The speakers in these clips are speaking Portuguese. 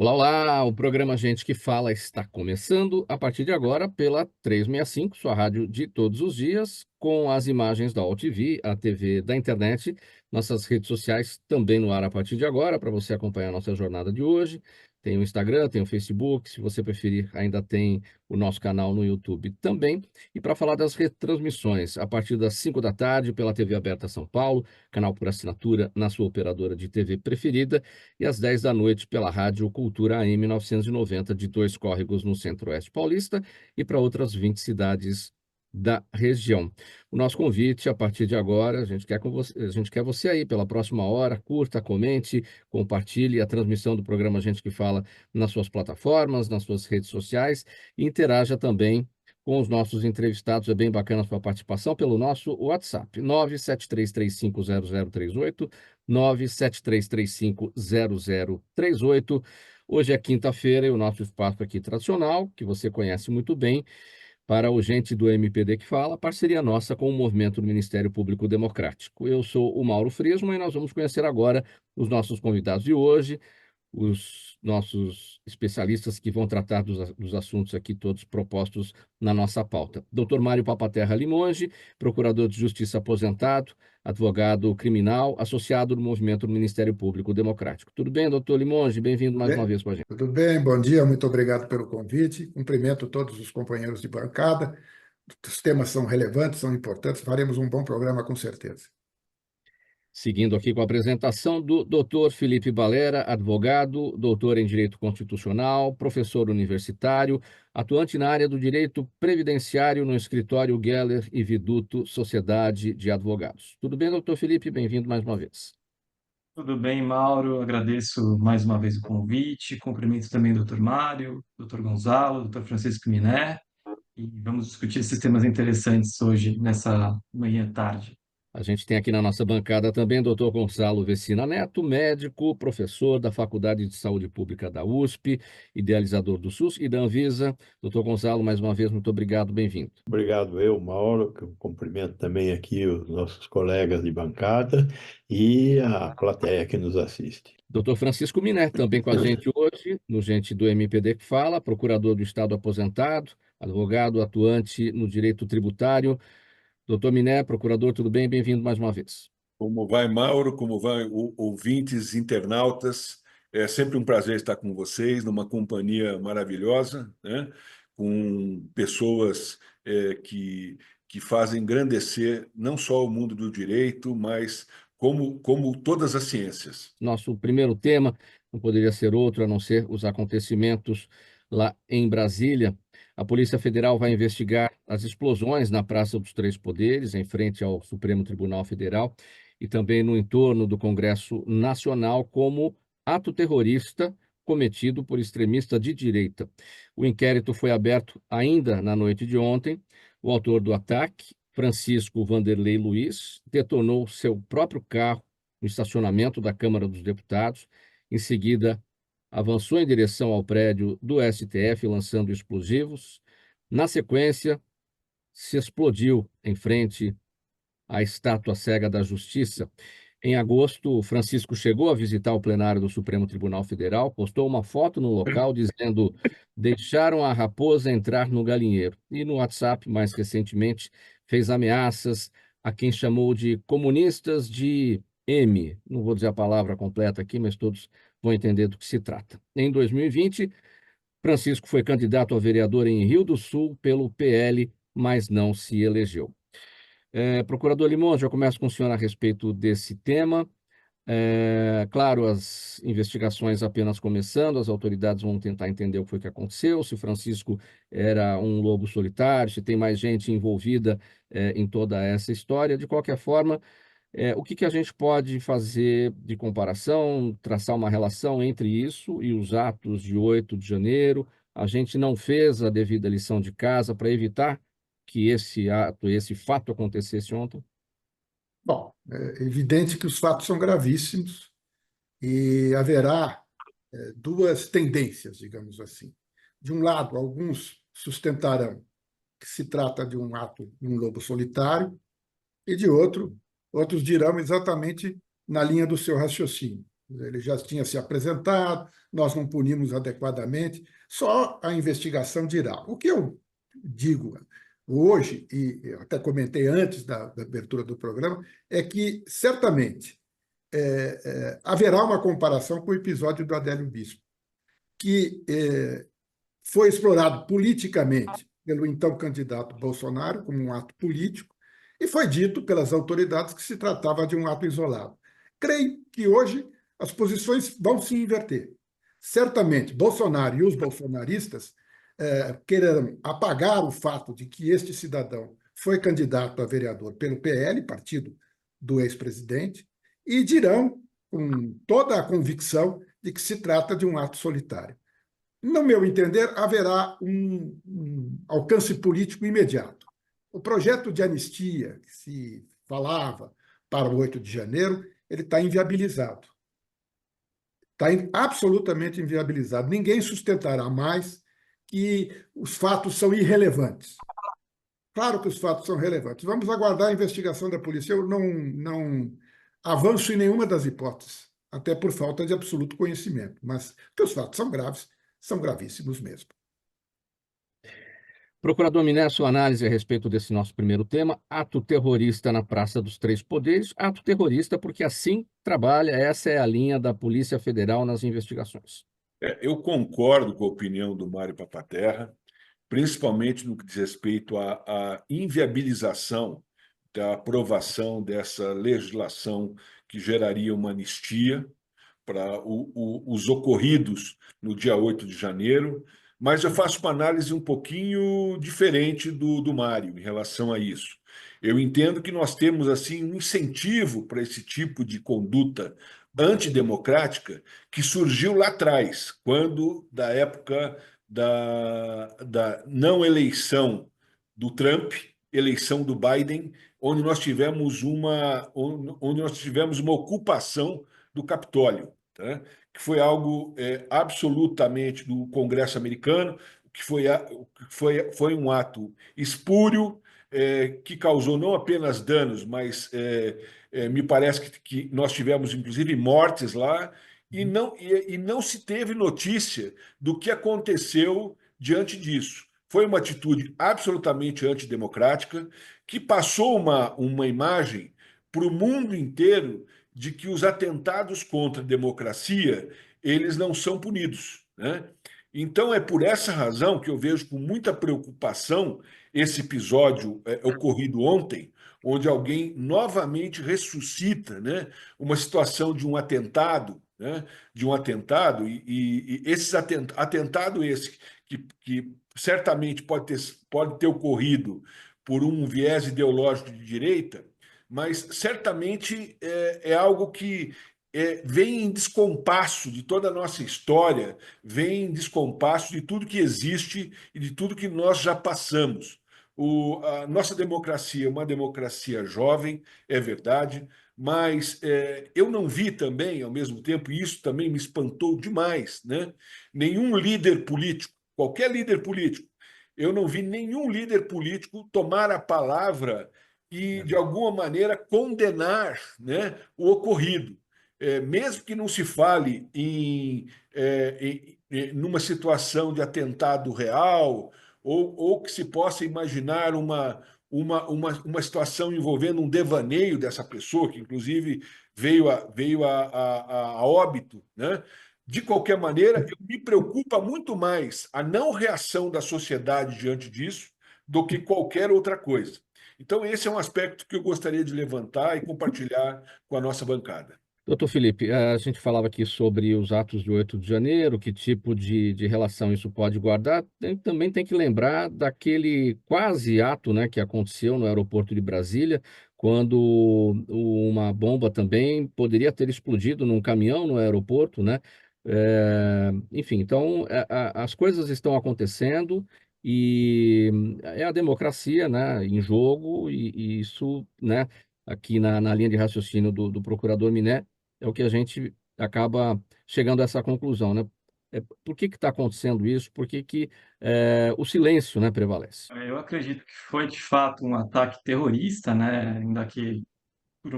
Olá, olá! O programa Gente que Fala está começando a partir de agora pela 365, sua rádio de todos os dias, com as imagens da UOL TV, a TV da internet, nossas redes sociais também no ar a partir de agora, para você acompanhar a nossa jornada de hoje. Tem o Instagram, tem o Facebook, se você preferir, ainda tem o nosso canal no YouTube também. E para falar das retransmissões, a partir das 5 da tarde, pela TV Aberta São Paulo, canal por assinatura na sua operadora de TV preferida, e às 10 da noite pela Rádio Cultura AM 990 de Dois Córregos, no Centro-Oeste Paulista, e para outras 20 cidades da região. O nosso convite, a partir de agora, a gente quer você aí pela próxima hora, curta, comente, compartilhe a transmissão do programa Gente que Fala nas suas plataformas, nas suas redes sociais, e interaja também com os nossos entrevistados. É bem bacana a sua participação pelo nosso WhatsApp, 973350038, 973350038. Hoje é quinta-feira e o nosso espaço aqui tradicional, que você conhece muito bem, para o Gente do MPD que Fala, parceria nossa com o Movimento do Ministério Público Democrático. Eu sou o Mauro Frisman e nós vamos conhecer agora os nossos convidados de hoje, os nossos especialistas que vão tratar dos assuntos aqui todos propostos na nossa pauta. Dr. Mário Papaterra Limonge, procurador de Justiça aposentado, advogado criminal, associado do Movimento do Ministério Público Democrático. Tudo bem, doutor Limonge? Bem-vindo mais uma Bem, vez com a gente. tudo bem, bom dia, muito obrigado pelo convite. Cumprimento todos os companheiros de bancada. Os temas são relevantes, são importantes, faremos um bom programa com certeza. Seguindo aqui com a apresentação do doutor Felipe Balera, advogado, doutor em Direito Constitucional, professor universitário, atuante na área do direito previdenciário no escritório Geller e Viduto Sociedade de Advogados. Tudo bem, doutor Felipe? Bem-vindo mais uma vez. Tudo bem, Mauro? Agradeço mais uma vez o convite. Cumprimento também o Dr. Mário, Dr. Gonzalo, Dr. Francisco Miné. E vamos discutir esses temas interessantes hoje, nessa manhã-tarde. A gente tem aqui na nossa bancada também o doutor Gonçalo Vecina Neto, médico, professor da Faculdade de Saúde Pública da USP, idealizador do SUS e da Anvisa. Doutor Gonçalo, mais uma vez, muito obrigado, bem-vindo. Obrigado, Mauro, que eu cumprimento também aqui os nossos colegas de bancada e a plateia que nos assiste. Doutor Francisco Miné, também com a gente hoje, no Gente do MPD que Fala, procurador do Estado aposentado, advogado atuante no direito tributário. Doutor Miné, procurador, tudo bem? Bem-vindo mais uma vez. Como vai, Mauro? Como vai, ouvintes, internautas? É sempre um prazer estar com vocês, numa companhia maravilhosa, né? Com pessoas que fazem engrandecer não só o mundo do direito, mas como todas as ciências. Nosso primeiro tema não poderia ser outro a não ser os acontecimentos lá em Brasília. A Polícia Federal vai investigar as explosões na Praça dos Três Poderes, em frente ao Supremo Tribunal Federal, e também no entorno do Congresso Nacional, como ato terrorista cometido por extremista de direita. O inquérito foi aberto ainda na noite de ontem. O autor do ataque, Francisco Vanderlei Luiz, detonou seu próprio carro no estacionamento da Câmara dos Deputados. Em seguida, avançou em direção ao prédio do STF, lançando explosivos. Na sequência, se explodiu em frente à Estátua Cega da Justiça. Em agosto, Francisco chegou a visitar o plenário do Supremo Tribunal Federal, postou uma foto no local dizendo: deixaram a raposa entrar no galinheiro. E no WhatsApp, mais recentemente, fez ameaças a quem chamou de comunistas de M. Não vou dizer a palavra completa aqui, mas todos vão entender do que se trata. Em 2020, Francisco foi candidato a vereador em Rio do Sul pelo PL, mas não se elegeu. Procurador Limão, já começo com o senhor a respeito desse tema. Claro, as investigações apenas começando, as autoridades vão tentar entender o que foi que aconteceu, se o Francisco era um lobo solitário, se tem mais gente envolvida em toda essa história. De qualquer forma, o que a gente pode fazer de comparação, traçar uma relação entre isso e os atos de 8 de janeiro? A gente não fez a devida lição de casa para evitar que esse fato acontecesse ontem? Bom, é evidente que os fatos são gravíssimos e haverá duas tendências, digamos assim. De um lado, alguns sustentarão que se trata de um ato de um lobo solitário, e de outro, outros dirão exatamente na linha do seu raciocínio. Ele já tinha se apresentado, nós não punimos adequadamente, só a investigação dirá. O que eu digo hoje, e eu até comentei antes da abertura do programa, é que certamente haverá uma comparação com o episódio do Adélio Bispo, que foi explorado politicamente pelo então candidato Bolsonaro como um ato político, e foi dito pelas autoridades que se tratava de um ato isolado. Creio que hoje as posições vão se inverter. Certamente, Bolsonaro e os bolsonaristas quererão apagar o fato de que este cidadão foi candidato a vereador pelo PL, partido do ex-presidente, e dirão com toda a convicção de que se trata de um ato solitário. No meu entender, haverá um alcance político imediato. O projeto de anistia que se falava para o 8 de janeiro, ele está inviabilizado. Está absolutamente inviabilizado. Ninguém sustentará mais que os fatos são irrelevantes. Claro que os fatos são relevantes. Vamos aguardar a investigação da polícia. Eu não avanço em nenhuma das hipóteses, até por falta de absoluto conhecimento. Mas que os fatos são graves, são gravíssimos mesmo. Procurador Miné, sua análise a respeito desse nosso primeiro tema, ato terrorista na Praça dos Três Poderes, ato terrorista porque assim trabalha, essa é a linha da Polícia Federal nas investigações. Eu concordo com a opinião do Mário Papaterra, principalmente no que diz respeito à inviabilização da aprovação dessa legislação que geraria uma anistia para os ocorridos no dia 8 de janeiro, mas eu faço uma análise um pouquinho diferente do Mário em relação a isso. Eu entendo que nós temos assim um incentivo para esse tipo de conduta antidemocrática que surgiu lá atrás, quando, da época da não eleição do Trump, eleição do Biden, onde nós tivemos onde nós tivemos uma ocupação do Capitólio, tá? Que foi algo absolutamente do Congresso americano, que foi um ato espúrio, que causou não apenas danos, mas me parece que nós tivemos, inclusive, mortes lá, e não se teve notícia do que aconteceu diante disso. Foi uma atitude absolutamente antidemocrática, que passou uma imagem para o mundo inteiro de que os atentados contra a democracia, eles não são punidos, né? Então, é por essa razão que eu vejo com muita preocupação esse episódio ocorrido ontem, onde alguém novamente ressuscita, né, uma situação de um atentado, né, e esse atentado esse que certamente pode ter ocorrido por um viés ideológico de direita, mas certamente é algo que vem em descompasso de toda a nossa história, vem em descompasso de tudo que existe e de tudo que nós já passamos. A nossa democracia é uma democracia jovem, é verdade, mas eu não vi também, ao mesmo tempo, e isso também me espantou demais, né? Nenhum líder político, qualquer líder político, eu não vi nenhum líder político tomar a palavra e, de alguma maneira, condenar, né, o ocorrido. Mesmo que não se fale numa situação de atentado real, ou que se possa imaginar uma situação envolvendo um devaneio dessa pessoa, que inclusive veio a óbito, né? De qualquer maneira, me preocupa muito mais a não reação da sociedade diante disso do que qualquer outra coisa. Então, esse é um aspecto que eu gostaria de levantar e compartilhar com a nossa bancada. Doutor Felipe, a gente falava aqui sobre os atos de 8 de janeiro, que tipo de relação isso pode guardar. Também tem que lembrar daquele quase ato, né, que aconteceu no aeroporto de Brasília, quando uma bomba também poderia ter explodido num caminhão no aeroporto, né? Enfim, então as coisas estão acontecendo e é a democracia, né, em jogo, e isso, né, aqui na linha de raciocínio do procurador Miné, é o que a gente acaba chegando a essa conclusão, né? Por que está acontecendo isso? Por que o silêncio, né, prevalece? Eu acredito que foi de fato um ataque terrorista, né? Ainda que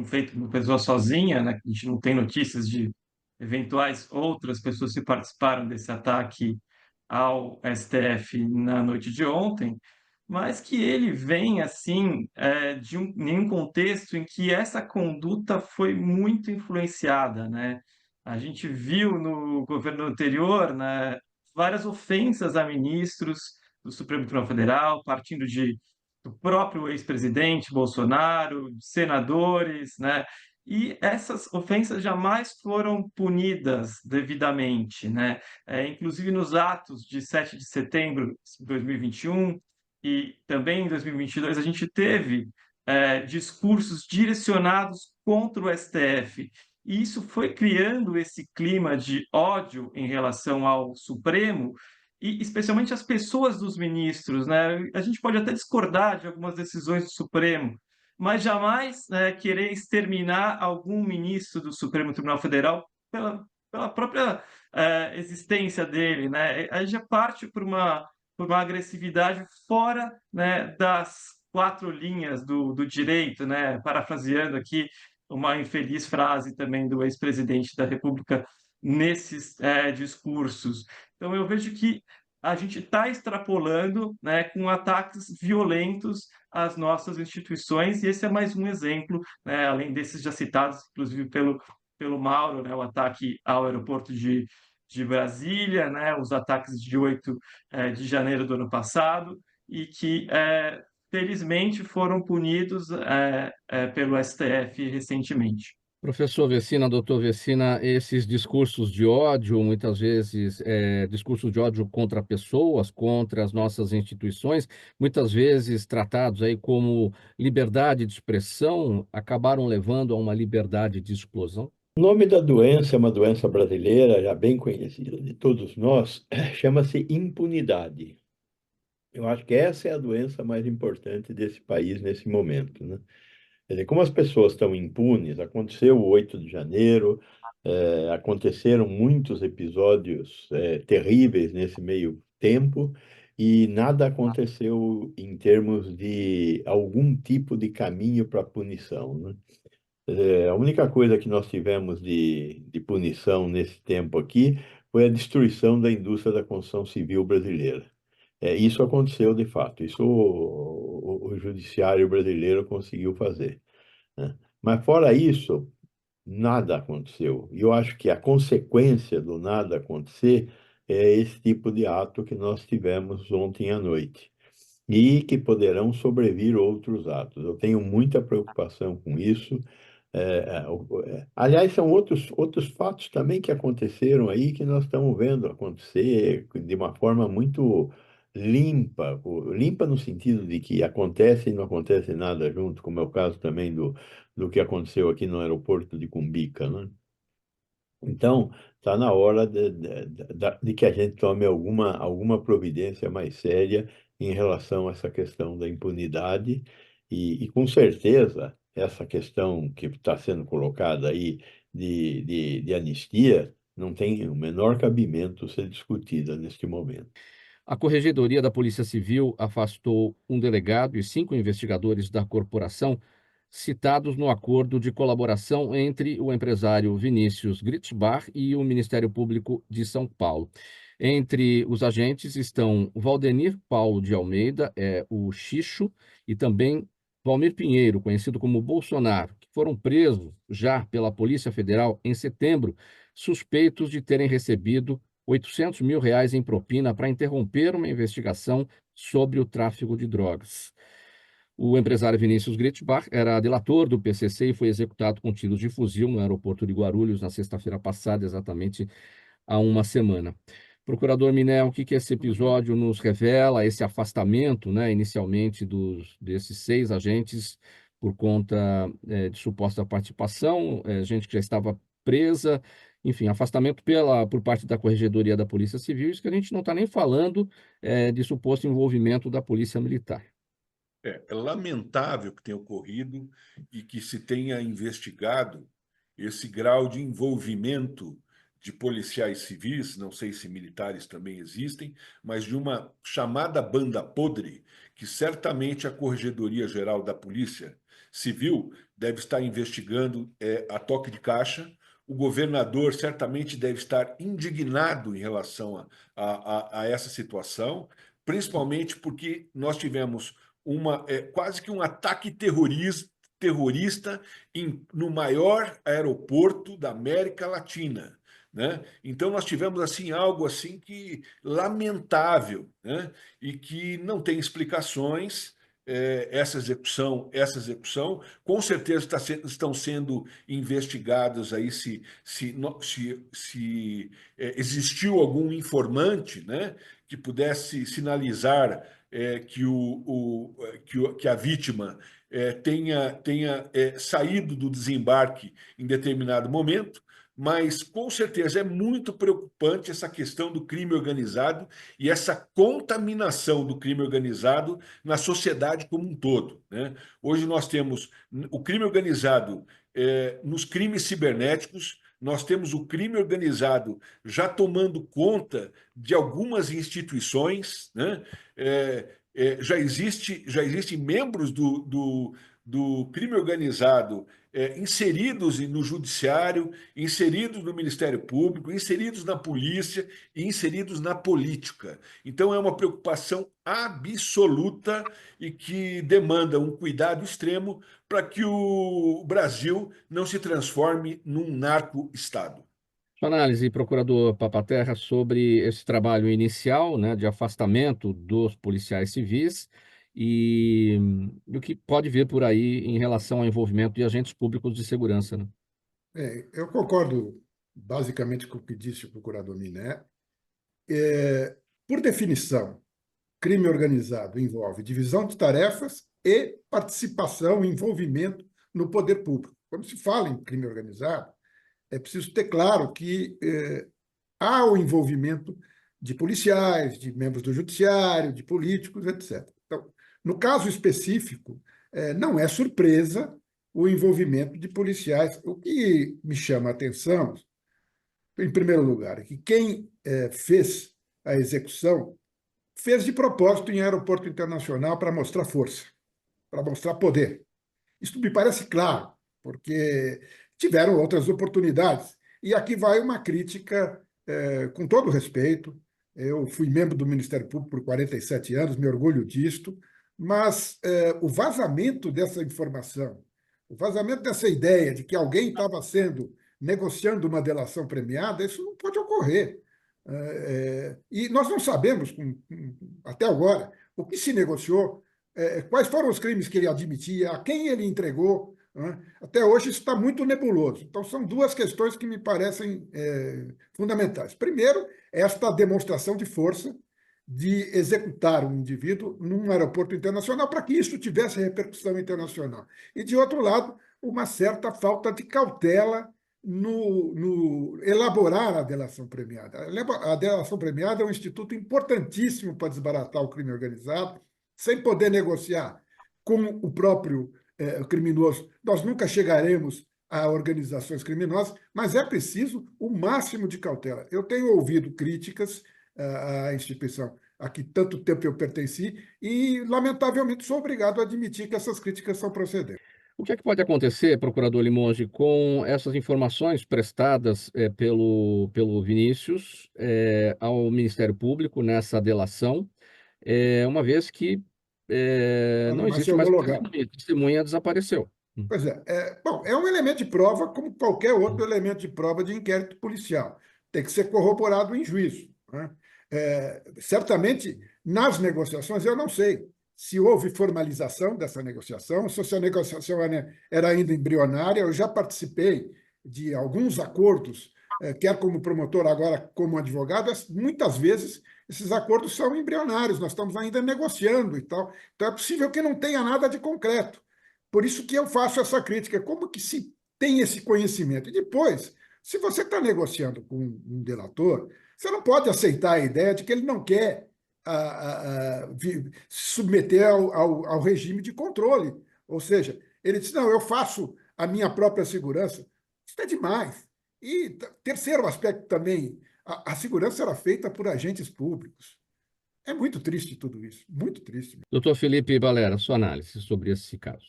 feito por uma pessoa sozinha, né? A gente não tem notícias de eventuais outras pessoas que participaram desse ataque ao STF na noite de ontem, mas que ele vem assim em um contexto em que essa conduta foi muito influenciada, né? A gente viu no governo anterior, né, várias ofensas a ministros do Supremo Tribunal Federal, partindo do próprio ex-presidente Bolsonaro, de senadores, né? E essas ofensas jamais foram punidas devidamente, né? Inclusive nos atos de 7 de setembro de 2021 e também em 2022, a gente teve discursos direcionados contra o STF. E isso foi criando esse clima de ódio em relação ao Supremo, e especialmente as pessoas dos ministros, né? A gente pode até discordar de algumas decisões do Supremo, mas jamais querer exterminar algum ministro do Supremo Tribunal Federal pela própria existência dele, né? Aí já parte por uma agressividade fora, né, das quatro linhas do direito, né? Parafraseando aqui uma infeliz frase também do ex-presidente da República nesses discursos. Então, eu vejo que a gente está extrapolando, né, com ataques violentos às nossas instituições, e esse é mais um exemplo, né, além desses já citados, inclusive pelo Mauro, né, o ataque ao aeroporto de Brasília, né, os ataques de 8 de janeiro do ano passado, e que, felizmente, foram punidos pelo STF recentemente. Professor Vecina, doutor Vecina, esses discursos de ódio, muitas vezes discursos de ódio contra pessoas, contra as nossas instituições, muitas vezes tratados aí como liberdade de expressão, acabaram levando a uma liberdade de explosão? O nome da doença é uma doença brasileira já bem conhecida de todos nós, chama-se impunidade. Eu acho que essa é a doença mais importante desse país nesse momento, né? Quer dizer, como as pessoas estão impunes, aconteceu o 8 de janeiro, aconteceram muitos episódios terríveis nesse meio tempo e nada aconteceu em termos de algum tipo de caminho para punição, né? A única coisa que nós tivemos de punição nesse tempo aqui foi a destruição da indústria da construção civil brasileira. Isso aconteceu de fato, isso o judiciário brasileiro conseguiu fazer, né? Mas fora isso, nada aconteceu. E eu acho que a consequência do nada acontecer é esse tipo de ato que nós tivemos ontem à noite. E que poderão sobrevir outros atos. Eu tenho muita preocupação com isso. Aliás, são outros fatos também que aconteceram aí que nós estamos vendo acontecer de uma forma muito limpa, limpa no sentido de que acontece e não acontece nada junto, como é o caso também do que aconteceu aqui no aeroporto de Cumbica, né? Então, está na hora de que a gente tome alguma providência mais séria em relação a essa questão da impunidade e com certeza, essa questão que está sendo colocada aí de anistia não tem o menor cabimento ser discutida neste momento. A Corregedoria da Polícia Civil afastou um delegado e 5 investigadores da corporação citados no acordo de colaboração entre o empresário Vinícius Gritzbach e o Ministério Público de São Paulo. Entre os agentes estão Valdenir Paulo de Almeida, o Xixo, e também Valmir Pinheiro, conhecido como Bolsonaro, que foram presos já pela Polícia Federal em setembro, suspeitos de terem recebido R$ 800 mil em propina para interromper uma investigação sobre o tráfico de drogas. O empresário Vinícius Gritzbach era delator do PCC e foi executado com tiros de fuzil no aeroporto de Guarulhos na sexta-feira passada, exatamente há uma semana. Procurador Minel, o que esse episódio nos revela, esse afastamento, né, inicialmente desses 6 agentes por conta de suposta participação, gente que já estava presa, enfim, afastamento por parte da Corregedoria da Polícia Civil, isso que a gente não está nem falando de suposto envolvimento da Polícia Militar. É lamentável que tenha ocorrido e que se tenha investigado esse grau de envolvimento de policiais civis, não sei se militares também existem, mas de uma chamada banda podre, que certamente a Corregedoria Geral da Polícia Civil deve estar investigando a toque de caixa o governador certamente deve estar indignado em relação a essa situação, principalmente porque nós tivemos quase que um ataque terrorista no maior aeroporto da América Latina, né? Então nós tivemos assim algo assim que lamentável, né? E que não tem explicações. Essa execução, com certeza estão sendo investigados aí se existiu algum informante, né, que pudesse sinalizar que a vítima tenha saído do desembarque em determinado momento, mas com certeza é muito preocupante essa questão do crime organizado e essa contaminação do crime organizado na sociedade como um todo, né? Hoje nós temos o crime organizado nos crimes cibernéticos, nós temos o crime organizado já tomando conta de algumas instituições, né? Já existem membros do crime organizado inseridos no judiciário, inseridos no Ministério Público, inseridos na polícia e inseridos na política. Então, é uma preocupação absoluta e que demanda um cuidado extremo para que o Brasil não se transforme num narco-estado. Sua análise, procurador Papaterra, sobre esse trabalho inicial, né, de afastamento dos policiais civis e o que pode vir por aí em relação ao envolvimento de agentes públicos de segurança, né? Eu concordo basicamente com o que disse o procurador Miné. Por definição, crime organizado envolve divisão de tarefas e participação, envolvimento no poder público. Quando se fala em crime organizado, é preciso ter claro que há o envolvimento de policiais, de membros do judiciário, de políticos, etc. Então, no caso específico, não é surpresa o envolvimento de policiais. O que me chama a atenção, em primeiro lugar, é que quem fez a execução fez de propósito em aeroporto internacional para mostrar força, para mostrar poder. Isso me parece claro, porque tiveram outras oportunidades. E aqui vai uma crítica, com todo respeito. Eu fui membro do Ministério Público por 47 anos, me orgulho disto, mas o vazamento dessa informação, o vazamento dessa ideia de que alguém estava negociando uma delação premiada, isso não pode ocorrer. E nós não sabemos, até agora, o que se negociou, quais foram os crimes que ele admitia, a quem ele entregou. Até hoje isso está muito nebuloso. Então, são duas questões que me parecem fundamentais. Primeiro, esta demonstração de força de executar um indivíduo num aeroporto internacional para que isso tivesse repercussão internacional. E, de outro lado, uma certa falta de cautela no elaborar a delação premiada. A delação premiada é um instituto importantíssimo para desbaratar o crime organizado, sem poder negociar com o próprio criminoso. Nós nunca chegaremos a organizações criminosas, mas é preciso o máximo de cautela. Eu tenho ouvido críticas à instituição a que tanto tempo eu pertenci e, lamentavelmente, sou obrigado a admitir que essas críticas são procedentes. O que é que pode acontecer, procurador Limonge, com essas informações prestadas pelo Vinícius ao Ministério Público nessa delação, uma vez que não Vai ser existe mais homologado. testemunha, a testemunha desapareceu. Pois bom, é um elemento de prova como qualquer outro elemento de prova de inquérito policial. Tem que ser corroborado em juízo, né? Certamente, nas negociações, eu não sei se houve formalização dessa negociação, se a negociação era ainda embrionária. Eu já participei de alguns acordos, quer como promotor, agora como advogado. Muitas vezes esses acordos são embrionários, nós estamos ainda negociando e tal. Então é possível que não tenha nada de concreto. Por isso que eu faço essa crítica. Como que se tem esse conhecimento? E depois, se você está negociando com um delator, você não pode aceitar a ideia de que ele não quer se submeter ao regime de controle. Ou seja, ele diz, não, eu faço a minha própria segurança. Isso é demais. E terceiro aspecto também, a segurança era feita por agentes públicos. É muito triste tudo isso, muito triste. Doutor Felipe Valera, sua análise sobre esse caso.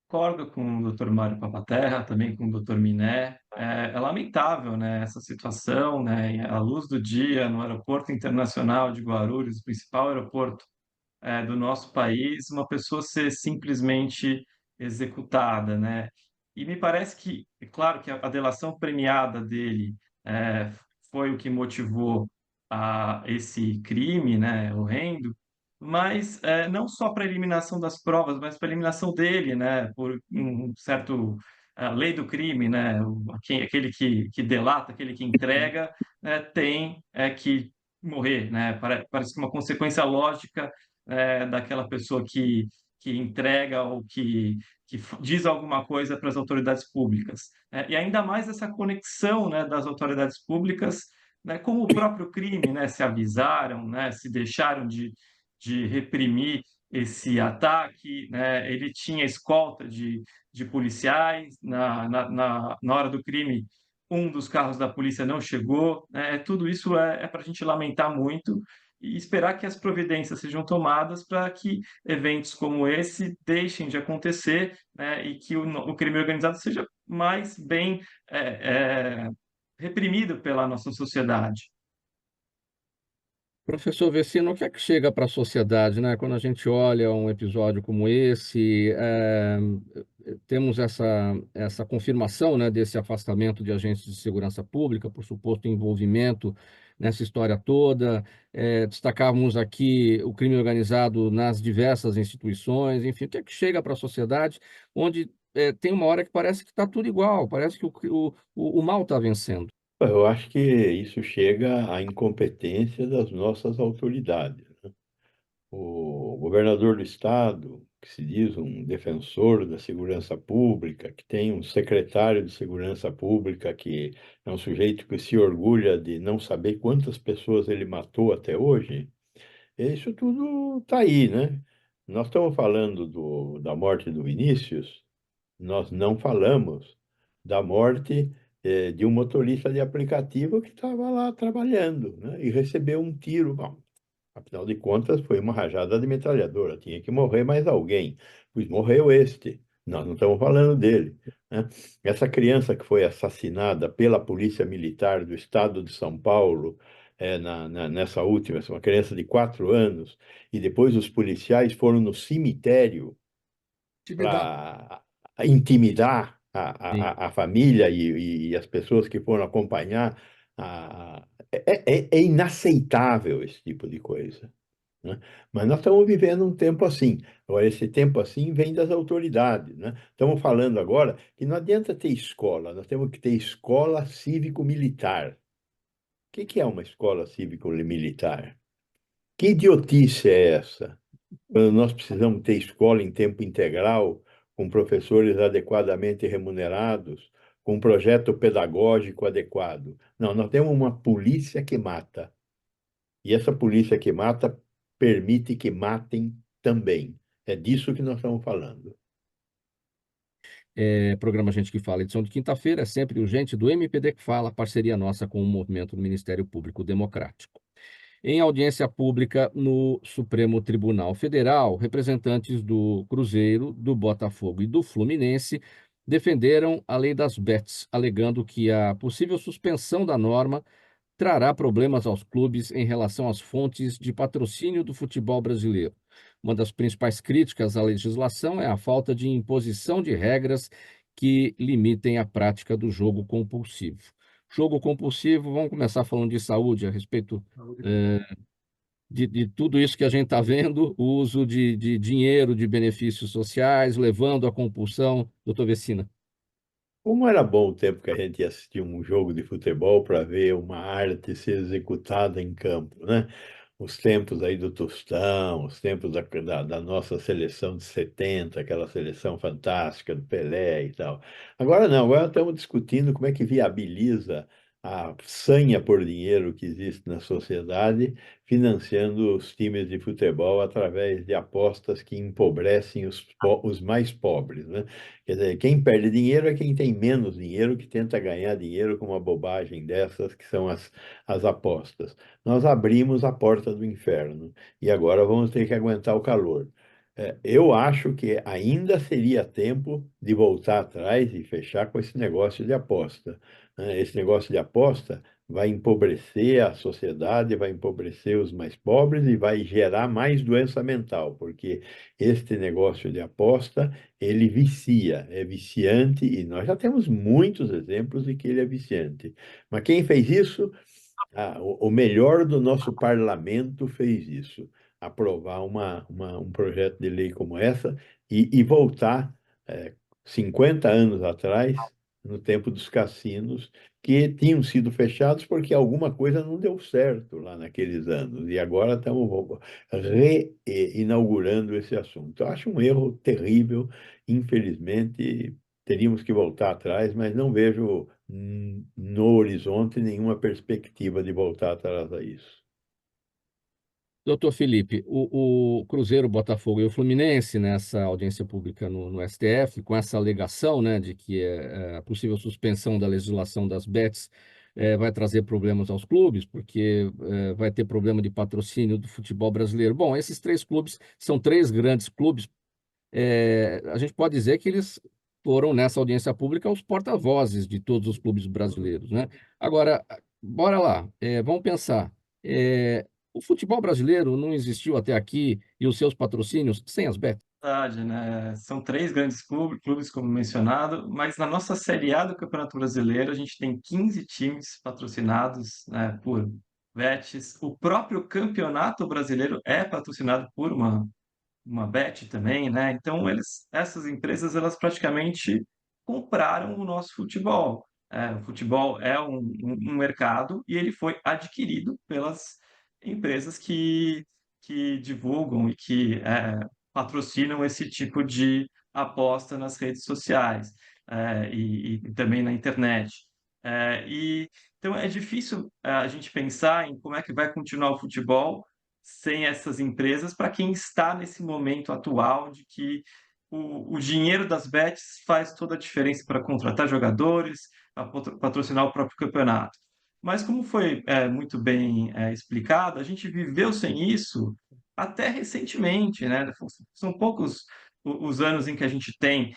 Concordo com o Dr. Mário Papaterra, também com o Dr. Miné. é lamentável, né, essa situação, né, e à luz do dia, no Aeroporto Internacional de Guarulhos, o principal aeroporto do nosso país, uma pessoa ser simplesmente executada, né? E me parece que, é claro que a delação premiada dele é, foi o que motivou esse crime, né, horrendo, mas não só para a eliminação das provas, mas para a eliminação dele, né, por um certo lei do crime, né, aquele que delata, aquele que entrega, tem que morrer, né? Parece que uma consequência lógica daquela pessoa que entrega ou que diz alguma coisa para as autoridades públicas. E ainda mais essa conexão, né, das autoridades públicas, né, com o próprio crime, né, se avisaram, né, se deixaram de reprimir esse ataque, né, ele tinha escolta de policiais, na hora do crime, um dos carros da polícia não chegou, né, tudo isso é para a gente lamentar muito, e esperar que as providências sejam tomadas para que eventos como esse deixem de acontecer, né, e que o crime organizado seja mais bem é, é, reprimido pela nossa sociedade. Professor Vecino, o que é que chega para a sociedade, né? Quando a gente olha um episódio como esse, temos essa confirmação, né, desse afastamento de agentes de segurança pública por suposto envolvimento nessa história toda. Destacávamos aqui o crime organizado nas diversas instituições, enfim, o que é que chega para a sociedade, onde tem uma hora que parece que está tudo igual, parece que o mal está vencendo. Eu acho que isso chega à incompetência das nossas autoridades. O governador do estado, que se diz um defensor da segurança pública, que tem um secretário de segurança pública que é um sujeito que se orgulha de não saber quantas pessoas ele matou até hoje, isso tudo está aí, né? Nós estamos falando da morte do Vinícius, nós não falamos da morte de um motorista de aplicativo que estava lá trabalhando, né? E recebeu um tiro. Bom, afinal de contas, foi uma rajada de metralhadora. Tinha que morrer mais alguém. Pois morreu este. Nós não estamos falando dele, né? Essa criança que foi assassinada pela Polícia Militar do Estado de São Paulo, nessa última, essa é uma criança de 4 anos, e depois os policiais foram no cemitério Intimidar. para intimidar Sim. a família e as pessoas que foram acompanhar. É inaceitável esse tipo de coisa, né? Mas nós estamos vivendo um tempo assim. Agora, esse tempo assim vem das autoridades, né? Estamos falando agora que não adianta ter escola, nós temos que ter escola cívico-militar. O que é uma escola cívico-militar? Que idiotice é essa? Quando nós precisamos ter escola em tempo integral, com professores adequadamente remunerados, com um projeto pedagógico adequado. Não, nós temos uma polícia que mata. E essa polícia que mata permite que matem também. É disso que nós estamos falando. Programa Gente que Fala, edição de quinta-feira, é sempre o Gente do MPD que Fala, parceria nossa com o movimento do Ministério Público Democrático. Em audiência pública no Supremo Tribunal Federal, representantes do Cruzeiro, do Botafogo e do Fluminense defenderam a lei das bets, alegando que a possível suspensão da norma trará problemas aos clubes em relação às fontes de patrocínio do futebol brasileiro. Uma das principais críticas à legislação é a falta de imposição de regras que limitem a prática do jogo compulsivo. Jogo compulsivo, vamos começar falando de saúde, a respeito de tudo isso que a gente está vendo, o uso de dinheiro, de benefícios sociais, levando à compulsão. Doutor Vecina. Como era bom o tempo que a gente ia assistir um jogo de futebol para ver uma arte ser executada em campo, né? Os tempos aí do Tostão, os tempos da nossa seleção de 70, aquela seleção fantástica do Pelé e tal. Agora não, agora estamos discutindo como é que viabiliza a sanha por dinheiro que existe na sociedade, financiando os times de futebol através de apostas que empobrecem os mais pobres, né? Quer dizer, quem perde dinheiro é quem tem menos dinheiro, que tenta ganhar dinheiro com uma bobagem dessas, que são as apostas. Nós abrimos a porta do inferno e agora vamos ter que aguentar o calor. Eu acho que ainda seria tempo de voltar atrás e fechar com esse negócio de aposta, né? Esse negócio de aposta vai empobrecer a sociedade, vai empobrecer os mais pobres e vai gerar mais doença mental, porque este negócio de aposta, ele vicia, é viciante, e nós já temos muitos exemplos de que ele é viciante. Mas quem fez isso? O melhor do nosso parlamento fez isso, aprovar um projeto de lei como essa e voltar 50 anos atrás, no tempo dos cassinos, que tinham sido fechados porque alguma coisa não deu certo lá naqueles anos. E agora estamos reinaugurando esse assunto. Eu acho um erro terrível, infelizmente. Teríamos que voltar atrás, mas não vejo no horizonte nenhuma perspectiva de voltar atrás a isso. Doutor Felipe, o Cruzeiro, Botafogo e o Fluminense, nessa audiência pública no STF, com essa alegação, né, de que a possível suspensão da legislação das bets vai trazer problemas aos clubes, porque vai ter problema de patrocínio do futebol brasileiro. Bom, esses três clubes são três grandes clubes. A gente pode dizer que eles foram, nessa audiência pública, os porta-vozes de todos os clubes brasileiros, né? Agora, bora lá, vamos pensar. O futebol brasileiro não existiu até aqui e os seus patrocínios sem as bets? Verdade, né? São três grandes clubes, como mencionado, mas na nossa Série A do Campeonato Brasileiro, a gente tem 15 times patrocinados, né, por bets. O próprio Campeonato Brasileiro é patrocinado por uma bet também, né? Então, essas empresas, elas praticamente compraram o nosso futebol. O futebol é um mercado e ele foi adquirido pelas empresas que divulgam e que patrocinam esse tipo de aposta nas redes sociais, e também na internet. Então é difícil a gente pensar em como é que vai continuar o futebol sem essas empresas, para quem está nesse momento atual de que o dinheiro das bets faz toda a diferença para contratar jogadores, para patrocinar o próprio campeonato. Mas como foi muito bem explicado, a gente viveu sem isso até recentemente, né? São poucos os anos em que a gente tem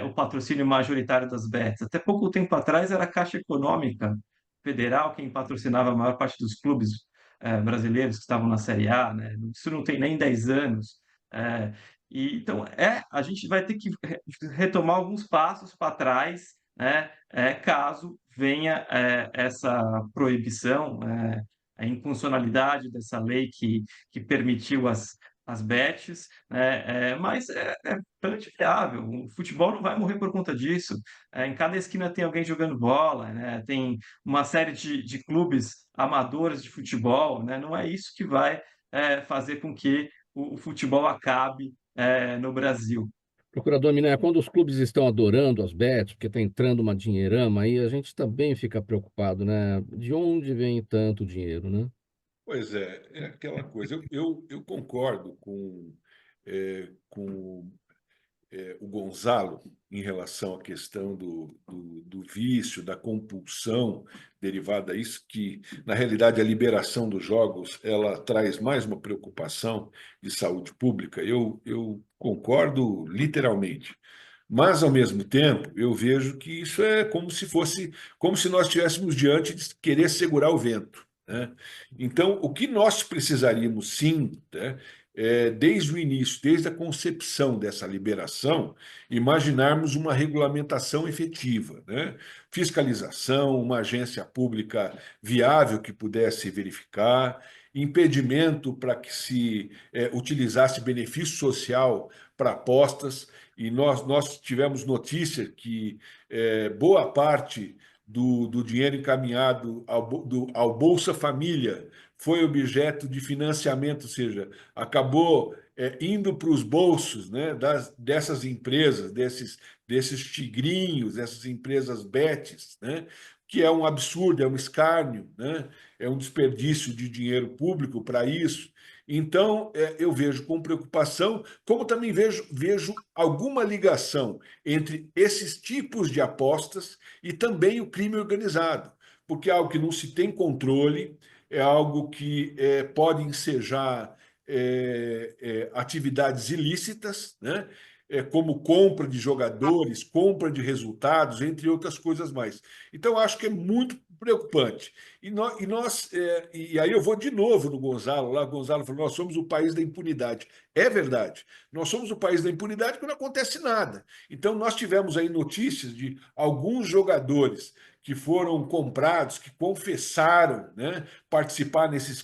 o patrocínio majoritário das bets. Até pouco tempo atrás era a Caixa Econômica Federal quem patrocinava a maior parte dos clubes brasileiros que estavam na Série A, né? Isso não tem nem 10 anos. É, então, a gente vai ter que retomar alguns passos para trás, né? Caso venha essa proibição, a inconstitucionalidade dessa lei que permitiu as bets, né? Mas é bastante viável. O futebol não vai morrer por conta disso. Em cada esquina tem alguém jogando bola, né? Tem uma série de clubes amadores de futebol, né? Não é isso que vai fazer com que o futebol acabe no Brasil. Procurador Miné, quando os clubes estão adorando as bets, porque está entrando uma dinheirama, aí a gente também fica preocupado, né? De onde vem tanto dinheiro, né? Pois é aquela coisa. Eu concordo com o Gonzalo em relação à questão do vício, da compulsão derivada a isso, que, na realidade, a liberação dos jogos ela traz mais uma preocupação de saúde pública. Eu concordo literalmente. Mas, ao mesmo tempo, eu vejo que isso é como se nós estivéssemos diante de querer segurar o vento, né? Então, o que nós precisaríamos, sim, né, desde o início, desde a concepção dessa liberação, imaginarmos uma regulamentação efetiva, né? Fiscalização, uma agência pública viável que pudesse verificar, impedimento para que se utilizasse benefício social para apostas, e nós tivemos notícia que boa parte do dinheiro encaminhado ao Bolsa Família foi objeto de financiamento, ou seja, acabou indo para os bolsos, né, dessas empresas, desses tigrinhos, dessas empresas betes, né, que é um absurdo, é um escárnio, né, é um desperdício de dinheiro público para isso. Então, eu vejo com preocupação, como também vejo alguma ligação entre esses tipos de apostas e também o crime organizado, porque é algo que não se tem controle, é algo que pode ensejar atividades ilícitas, né? Como compra de jogadores, compra de resultados, entre outras coisas mais. Então, acho que é muito preocupante. E aí eu vou de novo no Gonzalo, lá o Gonzalo falou, nós somos o país da impunidade. É verdade, nós somos o país da impunidade quando não acontece nada. Então, nós tivemos aí notícias de alguns jogadores que foram comprados, que confessaram, né, participar nesses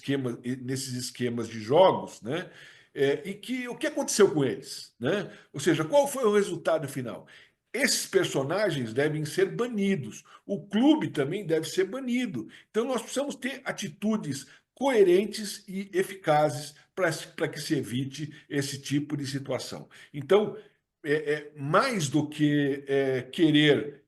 esquemas de jogos, né? E que o que aconteceu com eles, né? Ou seja, qual foi o resultado final? Esses personagens devem ser banidos. O clube também deve ser banido. Então, nós precisamos ter atitudes coerentes e eficazes para que se evite esse tipo de situação. Então, mais do que querer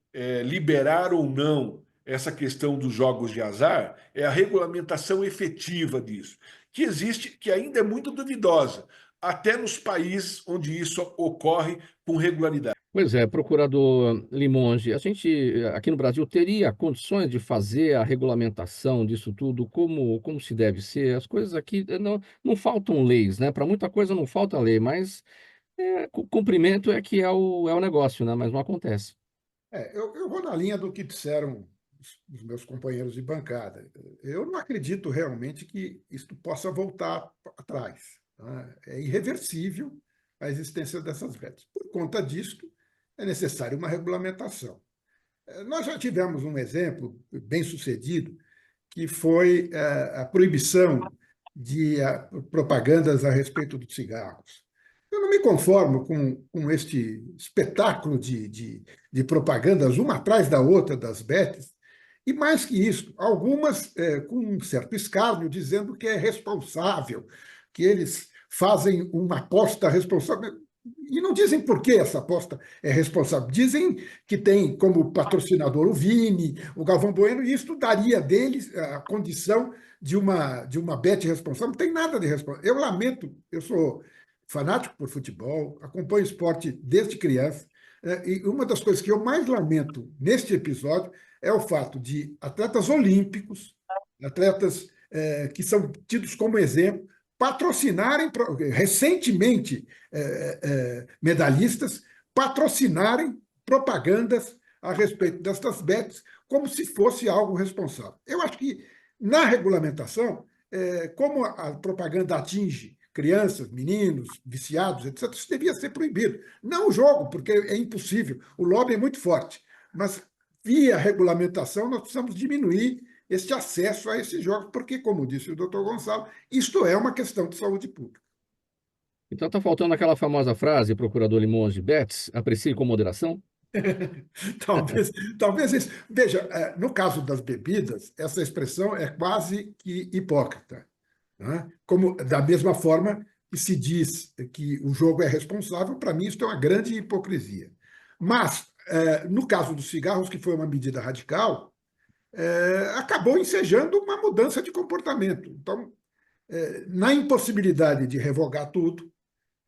liberar ou não essa questão dos jogos de azar, é a regulamentação efetiva disso, que existe, que ainda é muito duvidosa, até nos países onde isso ocorre com regularidade. Pois é, procurador Limonge, a gente aqui no Brasil teria condições de fazer a regulamentação disso tudo como se deve ser? As coisas aqui não faltam leis, né? Para muita coisa não falta lei, mas cumprimento é que é o negócio, né? Mas não acontece. Eu vou na linha do que disseram os meus companheiros de bancada. Eu não acredito realmente que isto possa voltar atrás, né? É irreversível a existência dessas regras. Por conta disto, é necessária uma regulamentação. Nós já tivemos um exemplo bem sucedido, que foi a proibição de propagandas a respeito dos cigarros. Eu não me conformo com este espetáculo de propagandas, uma atrás da outra, das bets, e mais que isso, algumas com um certo escárnio, dizendo que é responsável, que eles fazem uma aposta responsável. E não dizem por que essa aposta é responsável. Dizem que tem como patrocinador o Vini, o Galvão Bueno, e isso daria deles a condição de uma bet responsável. Não tem nada de responsável. Eu lamento, eu sou fanático por futebol, acompanho esporte desde criança, e uma das coisas que eu mais lamento neste episódio é o fato de atletas olímpicos, atletas que são tidos como exemplo, patrocinarem, recentemente medalhistas, patrocinarem propagandas a respeito destas bets como se fosse algo responsável. Eu acho que, na regulamentação, como a propaganda atinge crianças, meninos, viciados, etc., isso devia ser proibido. Não o jogo, porque é impossível, o lobby é muito forte, mas via regulamentação nós precisamos diminuir este acesso a esses jogos, porque, como disse o doutor Gonçalo, isto é uma questão de saúde pública. Então está faltando aquela famosa frase, procurador Limonge, bets, aprecie com moderação? Talvez isso. Veja, no caso das bebidas, essa expressão é quase que hipócrita, né? Como, da mesma forma que se diz que o jogo é responsável, para mim isso é uma grande hipocrisia. Mas, no caso dos cigarros, que foi uma medida radical, acabou ensejando uma mudança de comportamento. Então, na impossibilidade de revogar tudo,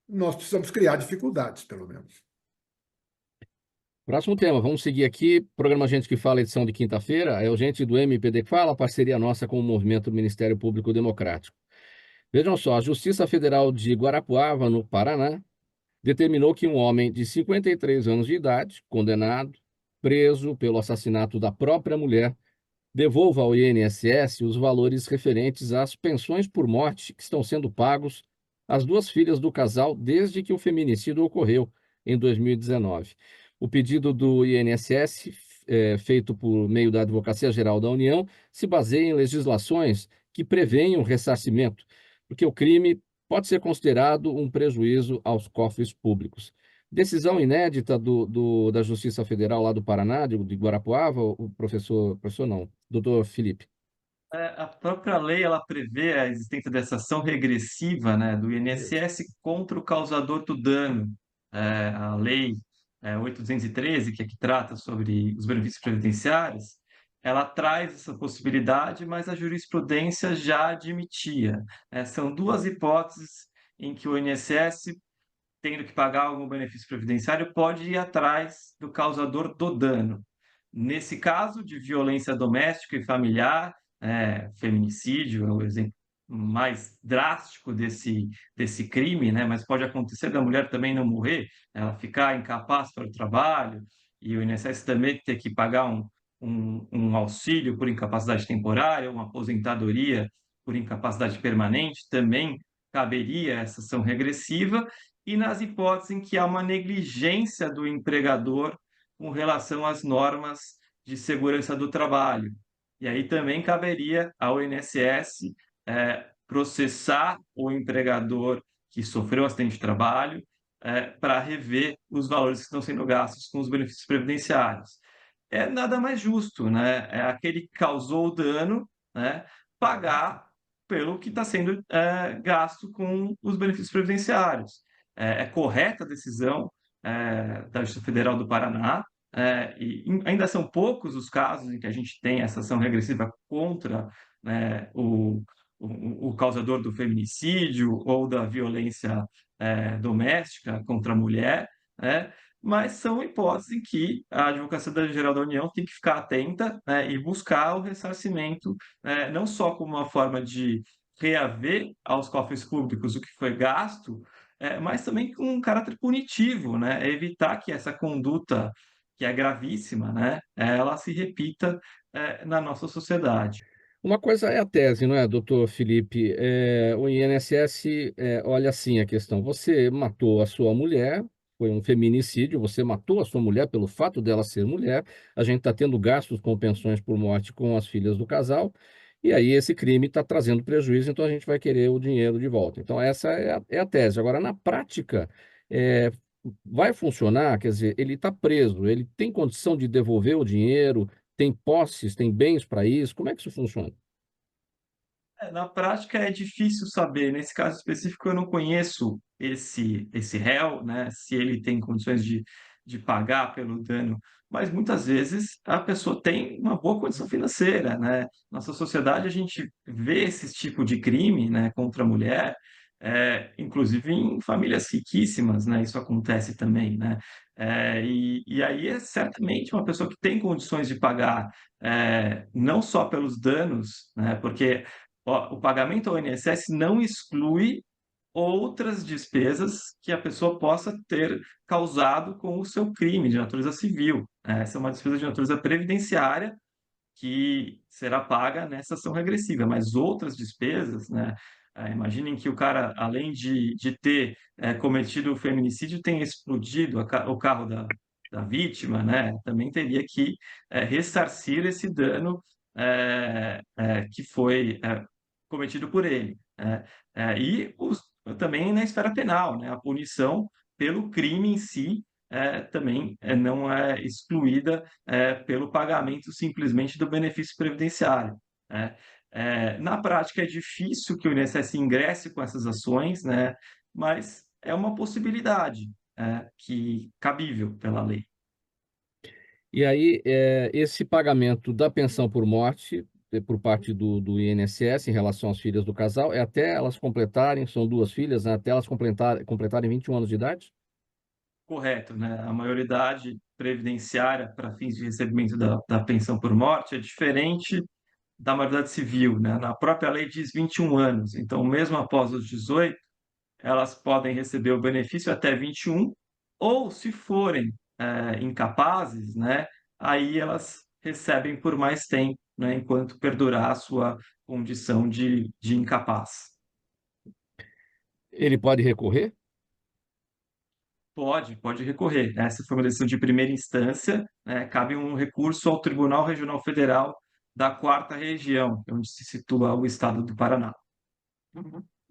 nós precisamos criar dificuldades, pelo menos. Próximo tema, vamos seguir aqui. Programa Gente que Fala, edição de quinta-feira. É o Gente do MPD que Fala, parceria nossa com o Movimento Ministério Público Democrático. Vejam só, a Justiça Federal de Guarapuava, no Paraná, determinou que um homem de 53 anos de idade, condenado, preso pelo assassinato da própria mulher, devolva ao INSS os valores referentes às pensões por morte que estão sendo pagos às duas filhas do casal desde que o feminicídio ocorreu em 2019. O pedido do INSS, feito por meio da Advocacia Geral da União, se baseia em legislações que prevêem o ressarcimento, porque o crime pode ser considerado um prejuízo aos cofres públicos. Decisão inédita da Justiça Federal lá do Paraná, de Guarapuava, o professor não, doutor Felipe. A própria lei ela prevê a existência dessa ação regressiva, né, do INSS contra o causador do dano. A lei 8.213, que trata sobre os benefícios previdenciários, ela traz essa possibilidade, mas a jurisprudência já admitia. São duas hipóteses em que o INSS, tendo que pagar algum benefício previdenciário, pode ir atrás do causador do dano. Nesse caso de violência doméstica e familiar, feminicídio é o exemplo mais drástico desse crime, né? Mas pode acontecer da mulher também não morrer, ela ficar incapaz para o trabalho e o INSS também ter que pagar um auxílio por incapacidade temporária, uma aposentadoria por incapacidade permanente, também caberia essa ação regressiva, e nas hipóteses em que há uma negligência do empregador com relação às normas de segurança do trabalho. E aí também caberia ao INSS processar o empregador que sofreu acidente de trabalho para rever os valores que estão sendo gastos com os benefícios previdenciários. É nada mais justo, né? É aquele que causou o dano, né, pagar pelo que está sendo gasto com os benefícios previdenciários. É correta a decisão da Justiça Federal do Paraná, e ainda são poucos os casos em que a gente tem essa ação regressiva contra, né, o causador do feminicídio ou da violência doméstica contra a mulher, né? Mas são hipóteses em que a Advocacia Geral da União tem que ficar atenta, né, e buscar o ressarcimento, não só como uma forma de reaver aos cofres públicos o que foi gasto, mas também com um caráter punitivo, né? Evitar que essa conduta, que é gravíssima, né, ela se repita na nossa sociedade. Uma coisa é a tese, não é, doutor Felipe? O INSS olha assim a questão. Você matou a sua mulher, foi um feminicídio, você matou a sua mulher pelo fato dela ser mulher. A gente está tendo gastos com pensões por morte com as filhas do casal, e aí esse crime está trazendo prejuízo, então a gente vai querer o dinheiro de volta. Então, essa é a tese. Agora, na prática, é, vai funcionar? Quer dizer, ele está preso, ele tem condição de devolver o dinheiro? Tem posses, tem bens para isso? Como é que isso funciona? Na prática é difícil saber. Nesse caso específico, eu não conheço esse réu, né, se ele tem condições de pagar pelo dano, mas muitas vezes a pessoa tem uma boa condição financeira, né? Nossa sociedade, a gente vê esse tipo de crime, né, contra a mulher, inclusive em famílias riquíssimas, né? Isso acontece também, né? E aí é certamente uma pessoa que tem condições de pagar, não só pelos danos, né? Porque o pagamento ao INSS não exclui outras despesas que a pessoa possa ter causado com o seu crime de natureza civil. Essa é uma despesa de natureza previdenciária que será paga nessa ação regressiva, mas outras despesas, né? Imaginem que o cara, além de ter cometido o feminicídio, tenha explodido o carro da vítima, né? Também teria que ressarcir esse dano que foi cometido por ele, né? Também na esfera penal, né? A punição pelo crime em si também não é excluída pelo pagamento simplesmente do benefício previdenciário, né? Na prática, é difícil que o INSS ingresse com essas ações, né? Mas é uma possibilidade que cabível pela lei. E aí, esse pagamento da pensão por morte, por parte do INSS em relação às filhas do casal, é até elas completarem, são duas filhas, né, até elas completarem 21 anos de idade? Correto, né? A maioridade previdenciária para fins de recebimento da pensão por morte é diferente da maioridade civil, né? Na própria lei diz 21 anos, então mesmo após os 18, elas podem receber o benefício até 21, ou se forem incapazes, né, aí elas recebem por mais tempo, né, enquanto perdurar a sua condição de incapaz. Ele pode recorrer? Pode recorrer. Essa foi uma decisão de primeira instância, né, cabe um recurso ao Tribunal Regional Federal da Quarta Região, onde se situa o estado do Paraná.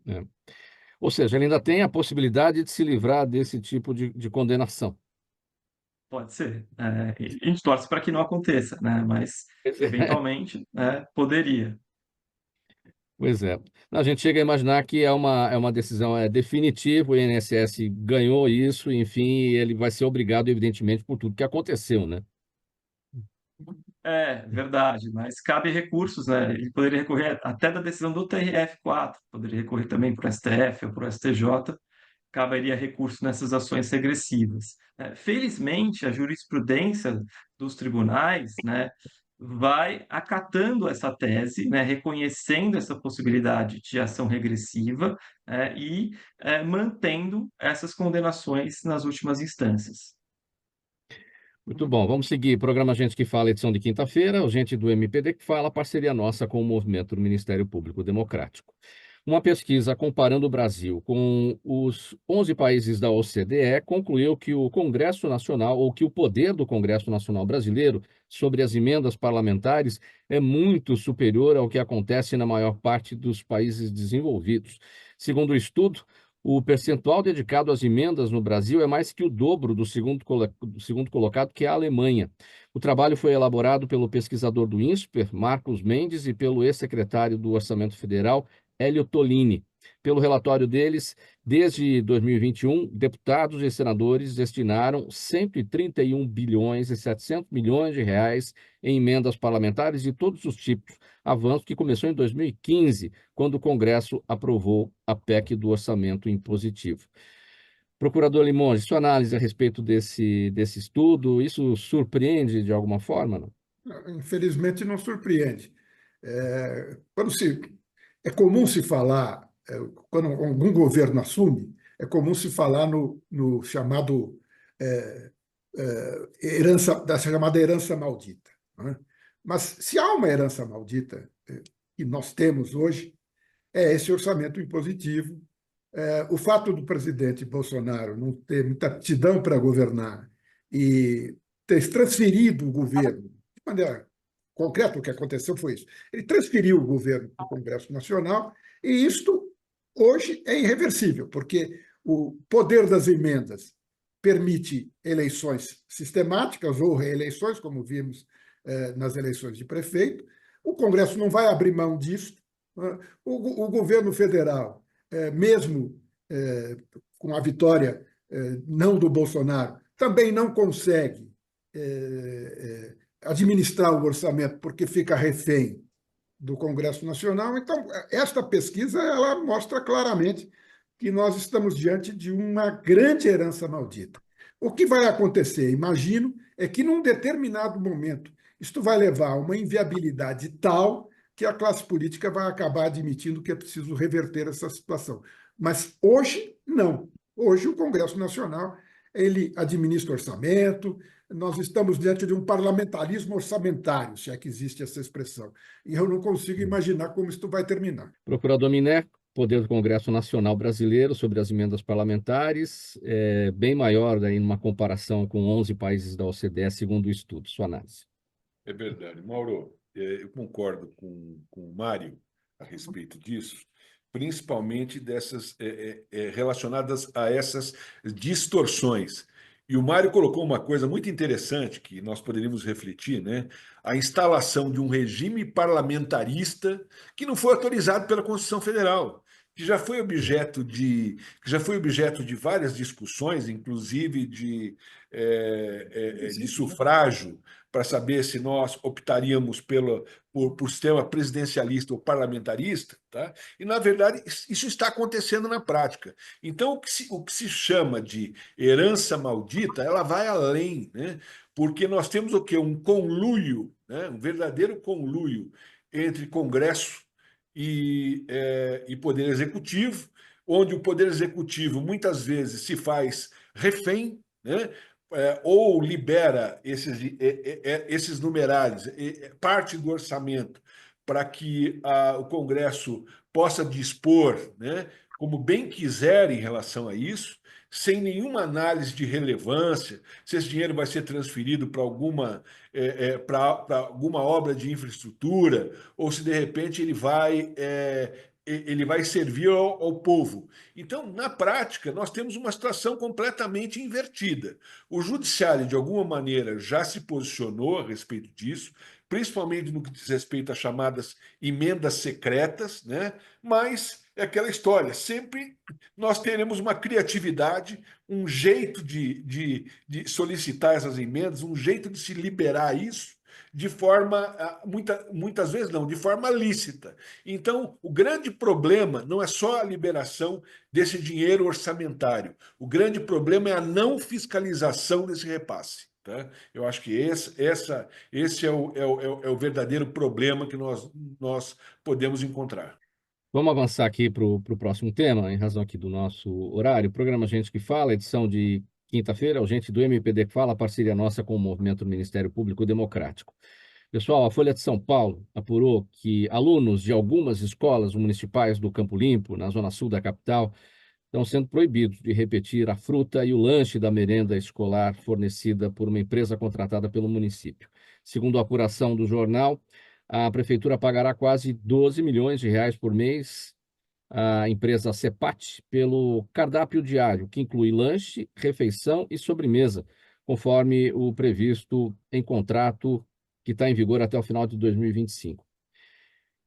É. Ou seja, ele ainda tem a possibilidade de se livrar desse tipo de condenação. Pode ser. E a gente torce para que não aconteça, né? Mas, Pois é. eventualmente, poderia. Pois é. A gente chega a imaginar que é uma decisão definitiva, o INSS ganhou isso, enfim, e ele vai ser obrigado, evidentemente, por tudo que aconteceu, né? É, verdade, mas cabe recursos, né? Ele poderia recorrer até da decisão do TRF4, poderia recorrer também para o STF ou para o STJ, caberia recurso nessas ações regressivas. Felizmente, a jurisprudência dos tribunais, né, vai acatando essa tese, né, reconhecendo essa possibilidade de ação regressiva, e mantendo essas condenações nas últimas instâncias. Muito bom, vamos seguir. Programa Gente que Fala, edição de quinta-feira. O Gente do MPD que Fala, parceria nossa com o Movimento do Ministério Público Democrático. Uma pesquisa comparando o Brasil com os 11 países da OCDE concluiu que o Congresso Nacional, ou que o poder do Congresso Nacional brasileiro sobre as emendas parlamentares é muito superior ao que acontece na maior parte dos países desenvolvidos. Segundo o estudo, o percentual dedicado às emendas no Brasil é mais que o dobro do segundo colocado, que é a Alemanha. O trabalho foi elaborado pelo pesquisador do INSPER, Marcos Mendes, e pelo ex-secretário do Orçamento Federal, Hélio Tolini. Pelo relatório deles, desde 2021, deputados e senadores destinaram 131 bilhões e 700 milhões de reais em emendas parlamentares de todos os tipos, avanço que começou em 2015, quando o Congresso aprovou a PEC do orçamento impositivo. Procurador Limoges, sua análise a respeito desse estudo, isso surpreende de alguma forma, não? Infelizmente, não surpreende. É comum se falar, quando algum governo assume, é comum se falar no chamado da chamada herança maldita, né? Mas se há uma herança maldita que nós temos hoje, é esse orçamento impositivo. O fato do presidente Bolsonaro não ter muita aptidão para governar e ter transferido o governo, de maneira concreta, o que aconteceu foi isso. Ele transferiu o governo para o Congresso Nacional e isto hoje é irreversível, porque o poder das emendas permite eleições sistemáticas ou reeleições, como vimos nas eleições de prefeito. O Congresso não vai abrir mão disso. O governo federal, mesmo com a vitória não do Bolsonaro, também não consegue administrar o orçamento porque fica refém do Congresso Nacional. Então, esta pesquisa ela mostra claramente que nós estamos diante de uma grande herança maldita. O que vai acontecer, imagino, é que num determinado momento isto vai levar a uma inviabilidade tal que a classe política vai acabar admitindo que é preciso reverter essa situação. Mas hoje, não. Hoje, o Congresso Nacional ele administra orçamento, nós estamos diante de um parlamentarismo orçamentário, se é que existe essa expressão. E eu não consigo imaginar como isso vai terminar. Procurador Miné, poder do Congresso Nacional Brasileiro sobre as emendas parlamentares é bem maior aí numa comparação com 11 países da OCDE, segundo o estudo. Sua análise. É verdade. Mauro, eu concordo com o Mário a respeito disso, principalmente dessas relacionadas a essas distorções. E o Mário colocou uma coisa muito interessante que nós poderíamos refletir, né? A instalação de um regime parlamentarista que não foi autorizado pela Constituição Federal, que já foi objeto de várias discussões, inclusive de sufrágio, para saber se nós optaríamos por sistema presidencialista ou parlamentarista, tá? E, na verdade, isso está acontecendo na prática. Então, o que se chama de herança maldita, ela vai além, né? Porque nós temos o quê? Um conluio, né? Um verdadeiro conluio entre Congresso e Poder Executivo, onde o Poder Executivo muitas vezes se faz refém, né? Ou libera esses numerários, parte do orçamento, para que o Congresso possa dispor, né, como bem quiser em relação a isso, sem nenhuma análise de relevância, se esse dinheiro vai ser transferido para alguma obra de infraestrutura, ou se de repente ele vai servir ao povo. Então, na prática, nós temos uma situação completamente invertida. O judiciário, de alguma maneira, já se posicionou a respeito disso, principalmente no que diz respeito às chamadas emendas secretas, né? Mas é aquela história, sempre nós teremos uma criatividade, um jeito de solicitar essas emendas, um jeito de se liberar isso, de forma, muitas vezes não, de forma lícita. Então, o grande problema não é só a liberação desse dinheiro orçamentário, o grande problema é a não fiscalização desse repasse. Tá? Eu acho que esse é o verdadeiro problema que nós podemos encontrar. Vamos avançar aqui para o próximo tema, em razão aqui do nosso horário. O programa Gente que Fala, edição de quinta-feira, o Gente do MPD que Fala, parceria nossa com o Movimento do Ministério Público Democrático. Pessoal, a Folha de São Paulo apurou que alunos de algumas escolas municipais do Campo Limpo, na zona sul da capital, estão sendo proibidos de repetir a fruta e o lanche da merenda escolar fornecida por uma empresa contratada pelo município. Segundo a apuração do jornal, a prefeitura pagará quase 12 milhões de reais por mês à empresa Cepat pelo cardápio diário, que inclui lanche, refeição e sobremesa, conforme o previsto em contrato que está em vigor até o final de 2025.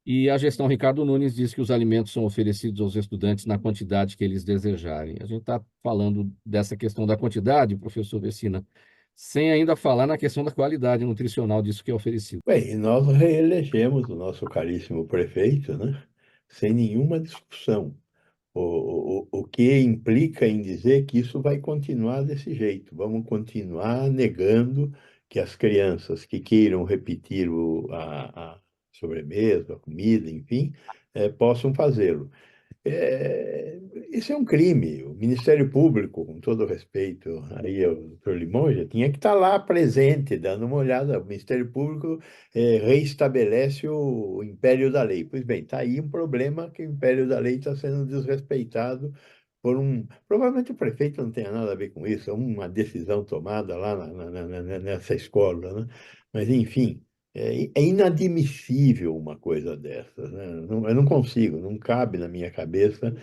E a gestão Ricardo Nunes diz que os alimentos são oferecidos aos estudantes na quantidade que eles desejarem. A gente está falando dessa questão da quantidade, professor Vecina, sem ainda falar na questão da qualidade nutricional disso que é oferecido. Bem, e nós reelegemos o nosso caríssimo prefeito, né? Sem nenhuma discussão. O que implica em dizer que isso vai continuar desse jeito. Vamos continuar negando que as crianças que queiram repetir a sobremesa, a comida, enfim, possam fazê-lo. É, isso é um crime. O Ministério Público, com todo respeito aí ao doutor Limonja, tinha que estar lá presente, dando uma olhada. O Ministério Público reestabelece o império da lei. Pois bem, está aí um problema que o império da lei está sendo desrespeitado por um... Provavelmente o prefeito não tenha nada a ver com isso, é uma decisão tomada lá nessa escola, né? Mas, enfim... É inadmissível uma coisa dessas, né? Eu não consigo, não cabe na minha cabeça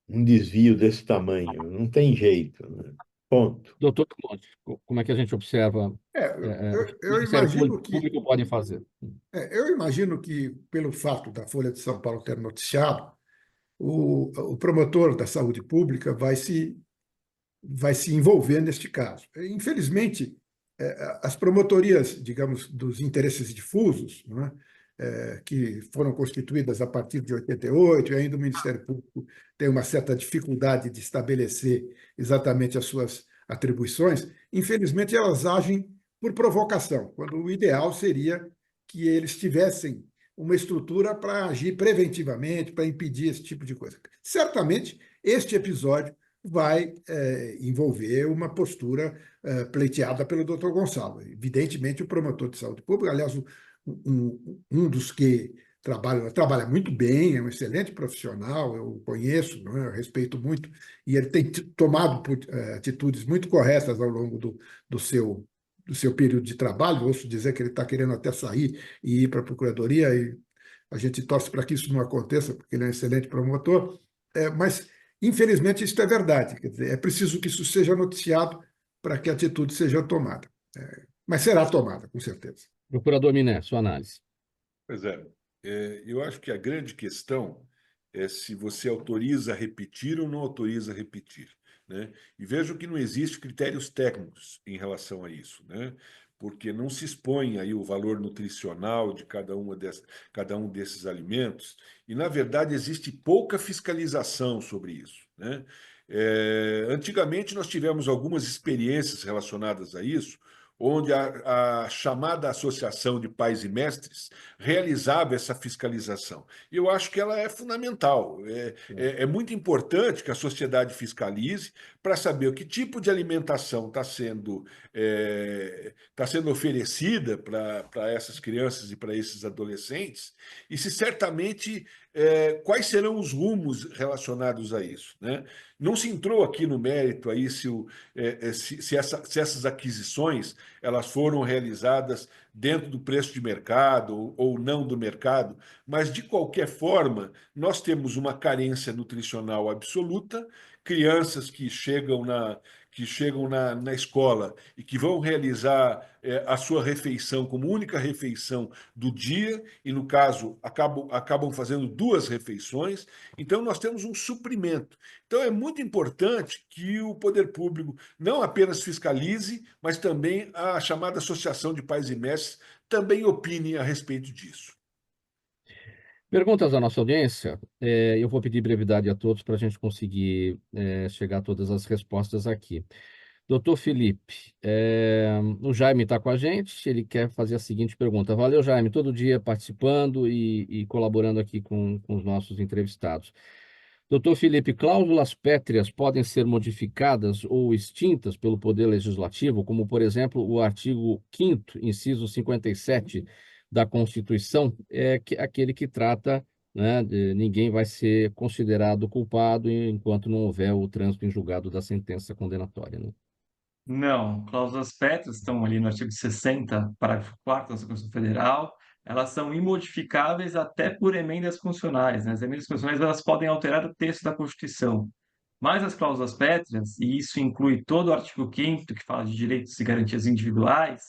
um desvio desse tamanho. Não tem jeito, né? Ponto. Doutor Monte, como é que a gente observa o que o Eu Ministério imagino que Público pode fazer? pelo fato da Folha de São Paulo ter noticiado, o promotor da saúde pública vai se envolver neste caso. Infelizmente, as promotorias, digamos, dos interesses difusos, né, que foram constituídas a partir de 88, e ainda o Ministério Público tem uma certa dificuldade de estabelecer exatamente as suas atribuições, infelizmente elas agem por provocação, quando o ideal seria que eles tivessem uma estrutura para agir preventivamente, para impedir esse tipo de coisa. Certamente, este episódio vai envolver uma postura pleiteada pelo doutor Gonçalo. Evidentemente, o promotor de saúde pública, aliás, um dos que trabalha muito bem, é um excelente profissional, eu o conheço, não é? Eu respeito muito, e ele tem tomado atitudes muito corretas ao longo do seu período de trabalho. Ouço dizer que ele está querendo até sair e ir para a Procuradoria, e a gente torce para que isso não aconteça, porque ele é um excelente promotor, mas infelizmente, isso é verdade. Quer dizer, é preciso que isso seja noticiado para que a atitude seja tomada. Mas será tomada, com certeza. Procurador Miné, sua análise. Pois é. Eu acho que a grande questão é se você autoriza a repetir ou não autoriza a repetir, né? E vejo que não existe critérios técnicos em relação a isso, né? Porque não se expõe aí o valor nutricional de cada um desses alimentos, e, na verdade, existe pouca fiscalização sobre isso, né? Antigamente, nós tivemos algumas experiências relacionadas a isso, onde a chamada Associação de Pais e Mestres realizava essa fiscalização. E eu acho que ela é fundamental. É muito importante que a sociedade fiscalize para saber o que tipo de alimentação tá sendo oferecida para essas crianças e para esses adolescentes, e se certamente quais serão os rumos relacionados a isso, né? Não se entrou aqui no mérito aí se essas aquisições elas foram realizadas dentro do preço de mercado ou não do mercado, mas, de qualquer forma, nós temos uma carência nutricional absoluta, crianças que chegam na escola e que vão realizar a sua refeição como única refeição do dia, e, no caso, acabam fazendo duas refeições. Então, nós temos um suprimento. Então, é muito importante que o poder público não apenas fiscalize, mas também a chamada Associação de Pais e Mestres também opine a respeito disso. Perguntas da nossa audiência. Eu vou pedir brevidade a todos para a gente conseguir chegar a todas as respostas aqui. Doutor Felipe, o Jaime está com a gente, ele quer fazer a seguinte pergunta. Valeu, Jaime, todo dia participando e colaborando aqui com os nossos entrevistados. Doutor Felipe, cláusulas pétreas podem ser modificadas ou extintas pelo Poder Legislativo, como, por exemplo, o artigo 5º, inciso 57 da Constituição, aquele que trata, né, ninguém vai ser considerado culpado enquanto não houver o trânsito em julgado da sentença condenatória, né? Não, cláusulas pétreas estão ali no artigo 60, parágrafo 4º da Constituição Federal, elas são imodificáveis até por emendas constitucionais, né? As emendas constitucionais elas podem alterar o texto da Constituição, mas as cláusulas pétreas, e isso inclui todo o artigo 5º, que fala de direitos e garantias individuais,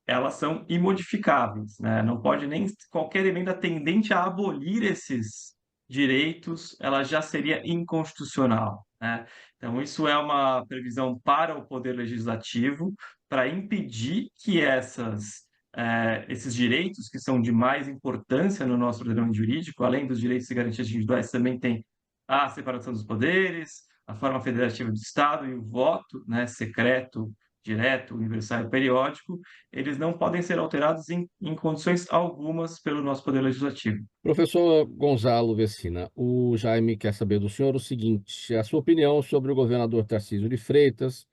elas são imodificáveis, né? Não pode nem qualquer emenda tendente a abolir esses direitos, ela já seria inconstitucional, né? Então, isso é uma previsão para o Poder Legislativo para impedir que esses direitos, que são de mais importância no nosso ordenamento jurídico, além dos direitos e garantias individuais, também tem a separação dos poderes, a forma federativa do Estado e o voto, né, secreto, direto, universal e periódico, eles não podem ser alterados em condições algumas pelo nosso Poder Legislativo. Professor Gonzalo Vecina, o Jaime quer saber do senhor o seguinte: a sua opinião sobre o governador Tarcísio de Freitas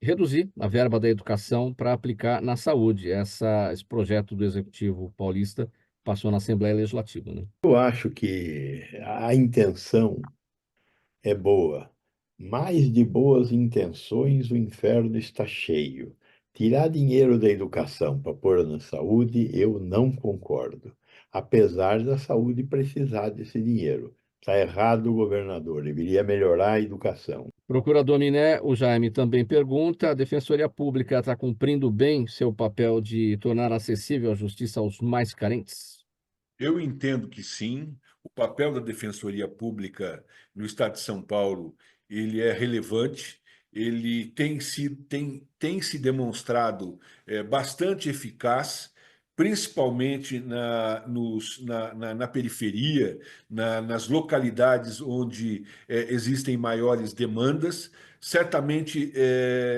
reduzir a verba da educação para aplicar na saúde. Esse projeto do Executivo paulista passou na Assembleia Legislativa, né? Eu acho que a intenção é boa, mas de boas intenções o inferno está cheio. Tirar dinheiro da educação para pôr na saúde, eu não concordo. Apesar da saúde precisar desse dinheiro. Está errado o governador, deveria melhorar a educação. Procurador Miné, o Jaime também pergunta: a Defensoria Pública está cumprindo bem seu papel de tornar acessível a justiça aos mais carentes? Eu entendo que sim. O papel da Defensoria Pública no Estado de São Paulo, ele é relevante, ele tem se demonstrado bastante eficaz, principalmente na periferia, nas localidades onde existem maiores demandas. Certamente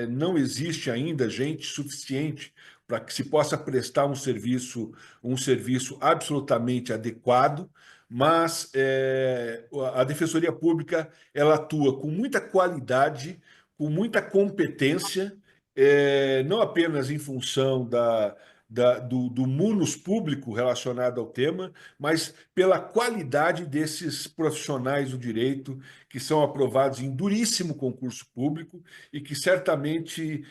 não existe ainda gente suficiente para que se possa prestar um serviço absolutamente adequado, mas a Defensoria Pública ela atua com muita qualidade, com muita competência, não apenas em função do munus público relacionado ao tema, mas pela qualidade desses profissionais do direito que são aprovados em duríssimo concurso público e que certamente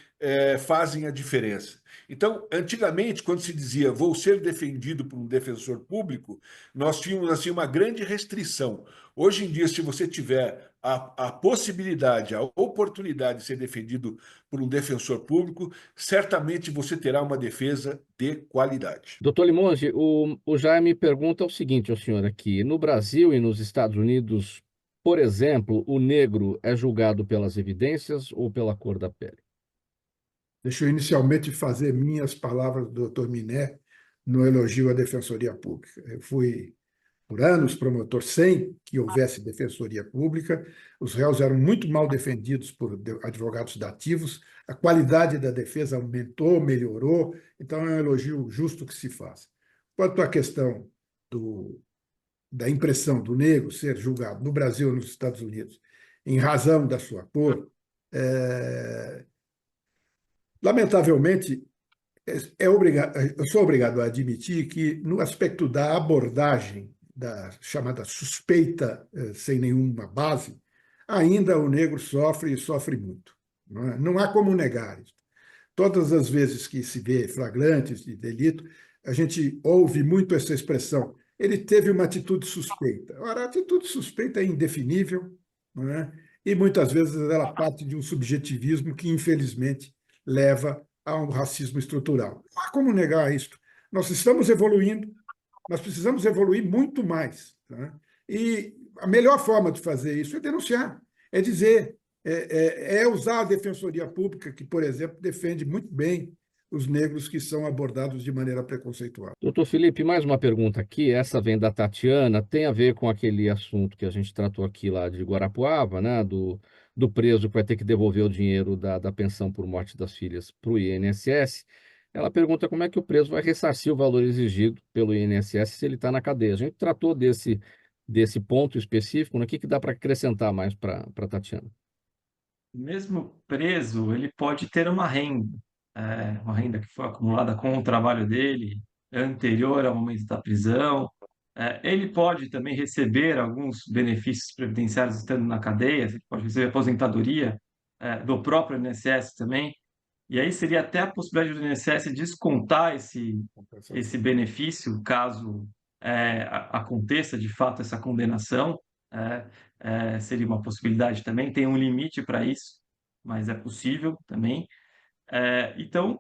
fazem a diferença. Então, antigamente, quando se dizia vou ser defendido por um defensor público, nós tínhamos assim, uma grande restrição. Hoje em dia, se você tiver a possibilidade, a oportunidade de ser defendido por um defensor público, certamente você terá uma defesa de qualidade. Doutor Limonge, o Jaime pergunta o seguinte ao senhor aqui: no Brasil e nos Estados Unidos, por exemplo, o negro é julgado pelas evidências ou pela cor da pele? Deixa eu inicialmente fazer minhas palavras do doutor Miné no elogio à Defensoria Pública. Eu fui, por anos, promotor sem que houvesse Defensoria Pública. Os réus eram muito mal defendidos por advogados dativos. A qualidade da defesa aumentou, melhorou. Então, é um elogio justo que se faz. Quanto à questão da impressão do negro ser julgado no Brasil ou nos Estados Unidos em razão da sua cor, lamentavelmente, eu sou obrigado a admitir que, no aspecto da abordagem da chamada suspeita sem nenhuma base, ainda o negro sofre e sofre muito. Não há como negar isso. Todas as vezes que se vê flagrantes de delito, a gente ouve muito essa expressão: ele teve uma atitude suspeita. Ora, a atitude suspeita é indefinível, não é? E muitas vezes ela parte de um subjetivismo que, infelizmente, leva a um racismo estrutural. Não há como negar isso. Nós estamos evoluindo, nós precisamos evoluir muito mais. Tá? E a melhor forma de fazer isso é denunciar, é dizer, usar a Defensoria Pública, que, por exemplo, defende muito bem os negros que são abordados de maneira preconceituosa. Doutor Felipe, mais uma pergunta aqui. Essa vem da Tatiana, tem a ver com aquele assunto que a gente tratou aqui lá de Guarapuava, né? do preso que vai ter que devolver o dinheiro da pensão por morte das filhas para o INSS. Ela pergunta como é que o preso vai ressarcir o valor exigido pelo INSS se ele está na cadeia. A gente tratou desse ponto específico, né? O que que dá para acrescentar mais para Tatiana? Mesmo preso, ele pode ter uma renda que foi acumulada com o trabalho dele, anterior ao momento da prisão. Ele pode também receber alguns benefícios previdenciários estando na cadeia, ele pode receber aposentadoria, do próprio INSS também. E aí seria até a possibilidade do INSS descontar esse benefício, caso aconteça de fato essa condenação. é, Seria uma possibilidade também, tem um limite para isso, mas é possível também. Então,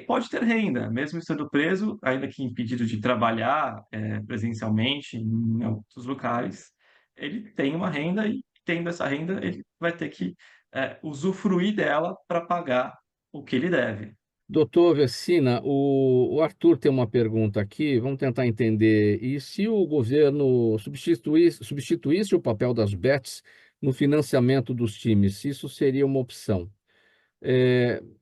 pode ter renda, mesmo estando preso, ainda que impedido de trabalhar presencialmente em outros locais, ele tem uma renda e, tendo essa renda, ele vai ter que usufruir dela para pagar o que ele deve. Doutor Vecina, o Arthur tem uma pergunta aqui, vamos tentar entender. E se o governo substituísse o papel das bets no financiamento dos times, isso seria uma opção?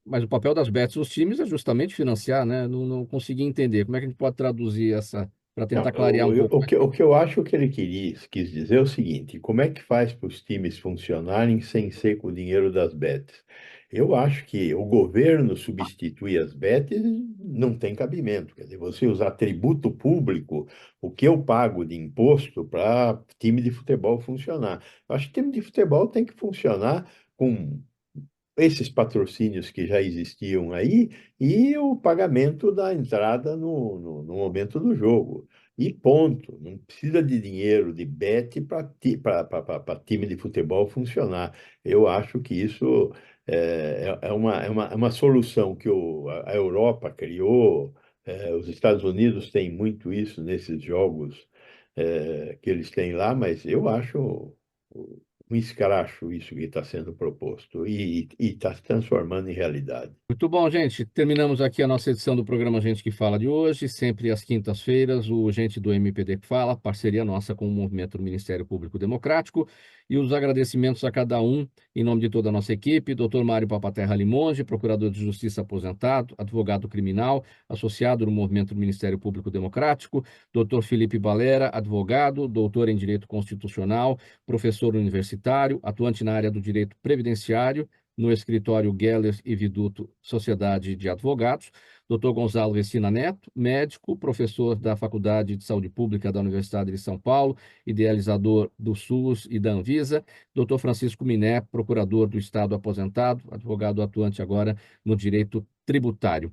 Mas o papel das bets nos times é justamente financiar, né? Não consegui entender. Como é que a gente pode traduzir essa, para Não, tentar clarear um pouco mais? o que eu acho que ele quis dizer é o seguinte: como é que faz para os times funcionarem sem ser com o dinheiro das bets? Eu acho que o governo substituir as bets não tem cabimento. Quer dizer, você usar tributo público, o que eu pago de imposto para time de futebol funcionar. Eu acho que time de futebol tem que funcionar com esses patrocínios que já existiam aí e o pagamento da entrada no momento do jogo. E ponto. Não precisa de dinheiro de bet para time de futebol funcionar. Eu acho que isso é uma solução que a Europa criou. Os Estados Unidos têm muito isso nesses jogos que eles têm lá, mas eu acho um escracho isso que está sendo proposto e está se transformando em realidade. Muito bom, gente. Terminamos aqui a nossa edição do programa Gente que Fala de hoje, sempre às quintas-feiras, o Gente do MPD que Fala, parceria nossa com o Movimento do Ministério Público Democrático, e os agradecimentos a cada um, em nome de toda a nossa equipe, Dr. Mário Papaterra Limonge, procurador de Justiça aposentado, advogado criminal, associado no Movimento do Ministério Público Democrático, Dr. Felipe Balera, advogado, doutor em Direito Constitucional, professor universitário, atuante na área do direito previdenciário, no escritório Geller e Viduto Sociedade de Advogados, Dr. Gonzalo Vecina Neto, médico, professor da Faculdade de Saúde Pública da Universidade de São Paulo, idealizador do SUS e da Anvisa, Dr. Francisco Miné, procurador do Estado aposentado, advogado atuante agora no direito tributário.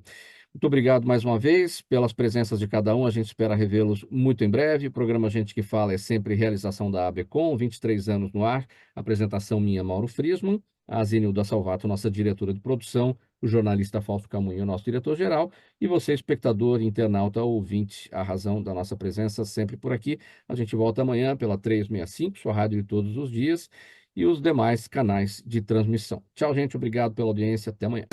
Muito obrigado mais uma vez pelas presenças de cada um. A gente espera revê-los muito em breve. O programa Gente que Fala é sempre realização da ABCom, 23 anos no ar. Apresentação minha, Mauro Friesman, a Zenilda Salvato, nossa diretora de produção, o jornalista Fausto Camunha, nosso diretor-geral, e você, espectador, internauta, ouvinte, a razão da nossa presença sempre por aqui. A gente volta amanhã pela 365, sua rádio de todos os dias, e os demais canais de transmissão. Tchau, gente. Obrigado pela audiência. Até amanhã.